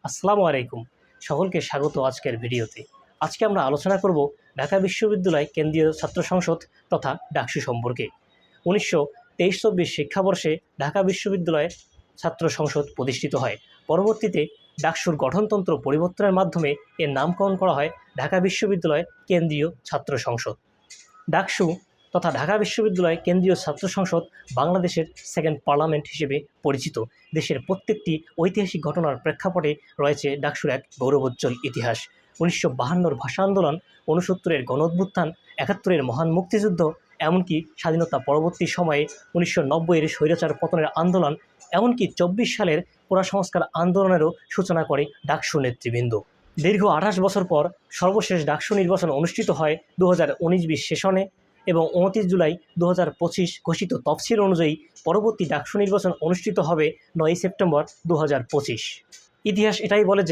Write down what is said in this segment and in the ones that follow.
আসসালামু আলাইকুম। সকলকে স্বাগত আজকের ভিডিওতে। আজকে আমরা আলোচনা করব ঢাকা বিশ্ববিদ্যালয় কেন্দ্রীয় ছাত্র সংসদ তথা ডাকসু সম্পর্কে। 1923-24 শিক্ষাবর্ষে ঢাকা বিশ্ববিদ্যালয়ে ছাত্র সংসদ প্রতিষ্ঠিত হয়। পরবর্তীতে ডাকসুর গঠনতন্ত্র পরিবর্তনের মাধ্যমে এর নামকরণ করা হয় ঢাকা বিশ্ববিদ্যালয় কেন্দ্রীয় ছাত্র সংসদ। ডাকসু তথা ঢাকা বিশ্ববিদ্যালয় কেন্দ্রীয় ছাত্র সংসদ বাংলাদেশের সেকেন্ড পার্লামেন্ট হিসেবে পরিচিত। দেশের প্রত্যেকটি ঐতিহাসিক ঘটনার প্রেক্ষাপটে রয়েছে ডাকসুর এক গৌরবোজ্জ্বল ইতিহাস। 1952 ভাষা আন্দোলন, 69-এর গণঅভ্যুত্থান, 71-এর মহান মুক্তিযুদ্ধ, এমনকি স্বাধীনতা পরবর্তী সময়ে 1990-এর স্বৈরাচার পতনের আন্দোলন, এমনকি 24 সালের কোটা সংস্কার আন্দোলনেরও সূচনা করে ডাকসু নেতৃবৃন্দ। দীর্ঘ 28 বছর পর সর্বশেষ ডাকসু নির্বাচন অনুষ্ঠিত হয় 2019-20 সেশনে এবং 29 জুলাই 2025 ঘোষিত তফসিল অনুযায়ী পরবর্তী ডাকসু নির্বাচন অনুষ্ঠিত হবে 9 সেপ্টেম্বর 2025। ইতিহাস এটাই বলে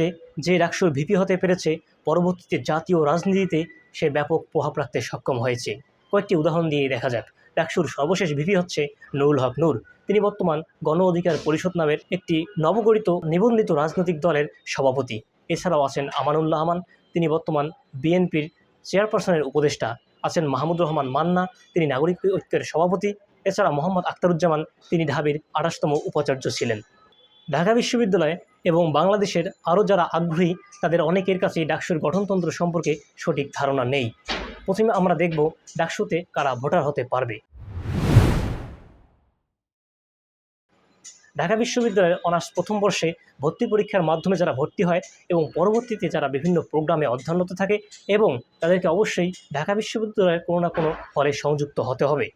যে ডাকসুর ভিপি হতে পেরেছে, পরবর্তীতে জাতীয় রাজনীতিতে সে ব্যাপক প্রভাব রাখতে সক্ষম হয়েছে। কয়েকটি উদাহরণ দিয়ে দেখা যাক। ডাকসুর সর্বশেষ ভিপি হচ্ছে নুরুল হক নূর। তিনি বর্তমান গণ অধিকার পরিষদ নামের একটি নবগঠিত নিবন্ধিত রাজনৈতিক দলের সভাপতি। এছাড়াও আছেন আমানুল্লাহ আমান, তিনি বর্তমান বিএনপির চেয়ারপারসনের উপদেষ্টা। আছেন মাহমুদুর রহমান মান্না, তিনি নাগরিক ঐক্যের সভাপতি। এছাড়া মোহাম্মদ আখতারুজ্জামান, তিনি ঢাবির 28তম উপাচার্য ছিলেন। ঢাকা বিশ্ববিদ্যালয় এবং বাংলাদেশের আরও যারা আগ্রহী তাদের অনেকের কাছেই ডাকসুর গঠনতন্ত্র সম্পর্কে সঠিক ধারণা নেই। প্রথমে আমরা দেখব ডাকসুতে কারা ভোটার হতে পারবে। ঢাকা বিশ্ববিদ্যালয়ের অনার্স প্রথম বর্ষে ভর্তি পরীক্ষার মাধ্যমে যারা ভর্তি হয় এবং পরবর্তীতে যারা বিভিন্ন প্রোগ্রামে অধ্যয়নরত থাকে এবং তাদেরকে অবশ্যই ঢাকা বিশ্ববিদ্যালয়ের কোনো না কোনো হলে সংযুক্ত হতে হবে।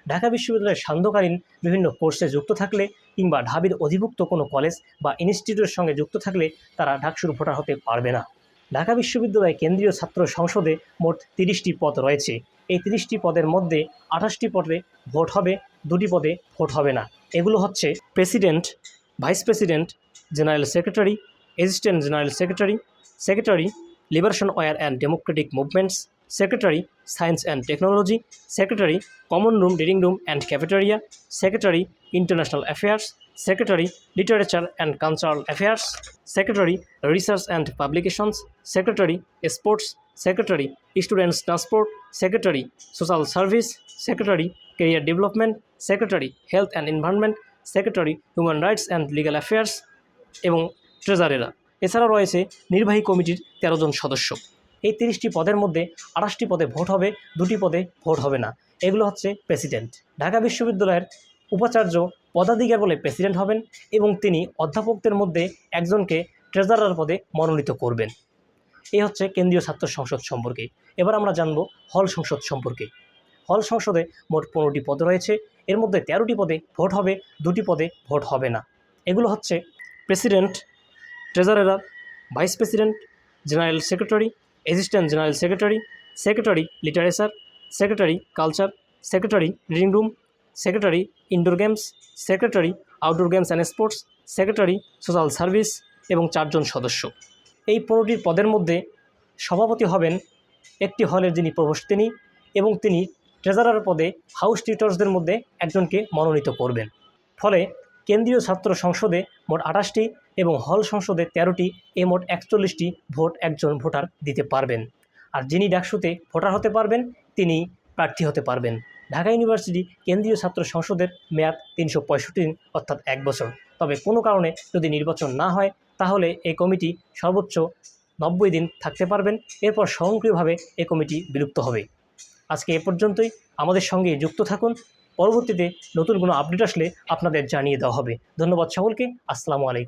ঢাকা বিশ্ববিদ্যালয়ের সান্ধ্যকালীন বিভিন্ন কোর্সে যুক্ত থাকলে কিংবা ঢাবির অধিভুক্ত কোনো কলেজ বা ইনস্টিটিউটের সঙ্গে যুক্ত থাকলে তারা ডাকসুর ভোটার হতে পারবে না। ঢাকা বিশ্ববিদ্যালয় কেন্দ্রীয় ছাত্র সংসদে মোট 30টি পদ রয়েছে। এই 30টি পদের মধ্যে 28টি পদে ভোট হবে, 2টি পদে ভোট হবে না। এগুলো হচ্ছে president, vice president, general secretary, assistant general secretary, secretary liberation war and democratic movements, secretary science and technology, secretary common room, reading room and cafeteria, secretary international affairs, secretary literature and cultural affairs, secretary research and publications, secretary sports, secretary students transport, secretary social service, secretary career development, secretary health and environment, secretary human rights and legal affairs এবং ট্রেজারেরা। এছাড়াও রয়েছে নির্বাহী কমিটির 13 জন সদস্য। এই 30টি পদের মধ্যে 28টি পদে ভোট হবে, 2টি পদে ভোট হবে না। এগুলো হচ্ছে প্রেসিডেন্ট। ঢাকা বিশ্ববিদ্যালয়ের উপাচার্য পদাধিকার বলে প্রেসিডেন্ট হবেন এবং তিনি অধ্যাপকদের মধ্যে একজনকে ট্রেজারার পদে মনোনীত করবেন। এই হচ্ছে কেন্দ্রীয় ছাত্র সংসদ সম্পর্কে। এবার আমরা জানব হল সংসদ সম্পর্কে। হল সংসদে মোট 15টি পদ রয়েছে। এর মধ্যে 13টি পদে ভোট হবে, 2টি পদে ভোট হবে না। এগুলো হচ্ছে president, treasurer, vice president, general secretary, assistant general secretary, secretary literature, secretary culture, secretary reading room, secretary indoor games, secretary outdoor games and sports, secretary social service এবং 4 জন সদস্য। এই 15টি পদের মধ্যে সভাপতি হবেন একটি হলের যিনি প্রভোস্ট তিনি, এবং তিনি ট্রেজারার পদে হাউস টিউটরসদের মধ্যে একজনকে মনোনীত করবেন। ফলে কেন্দ্রীয় ছাত্র সংসদে মোট 28টি এবং হল সংসদে 13টি, এ মোট 41টি ভোট একজন ভোটার দিতে পারবেন। আর যিনি ডাকসুতে ভোটার হতে পারবেন তিনি প্রার্থী হতে পারবেন। ঢাকা ইউনিভার্সিটি কেন্দ্রীয় ছাত্র সংসদের মেয়াদ 365 দিন, অর্থাৎ 1 বছর। তবে কোনো কারণে যদি নির্বাচন না হয় তাহলে এই কমিটি সর্বোচ্চ 90 দিন থাকতে পারবেন। এরপর স্বয়ংক্রিয়ভাবে এই কমিটি বিলুপ্ত হবে। আজকে এ পর্যন্তই। আমাদের সঙ্গে যুক্ত থাকুন। পরবর্তীতে নতুন কোনো আপডেট আসলে আপনাদের জানিয়ে দেওয়া হবে। ধন্যবাদ সকলকে। আসসালামু আলাইকুম।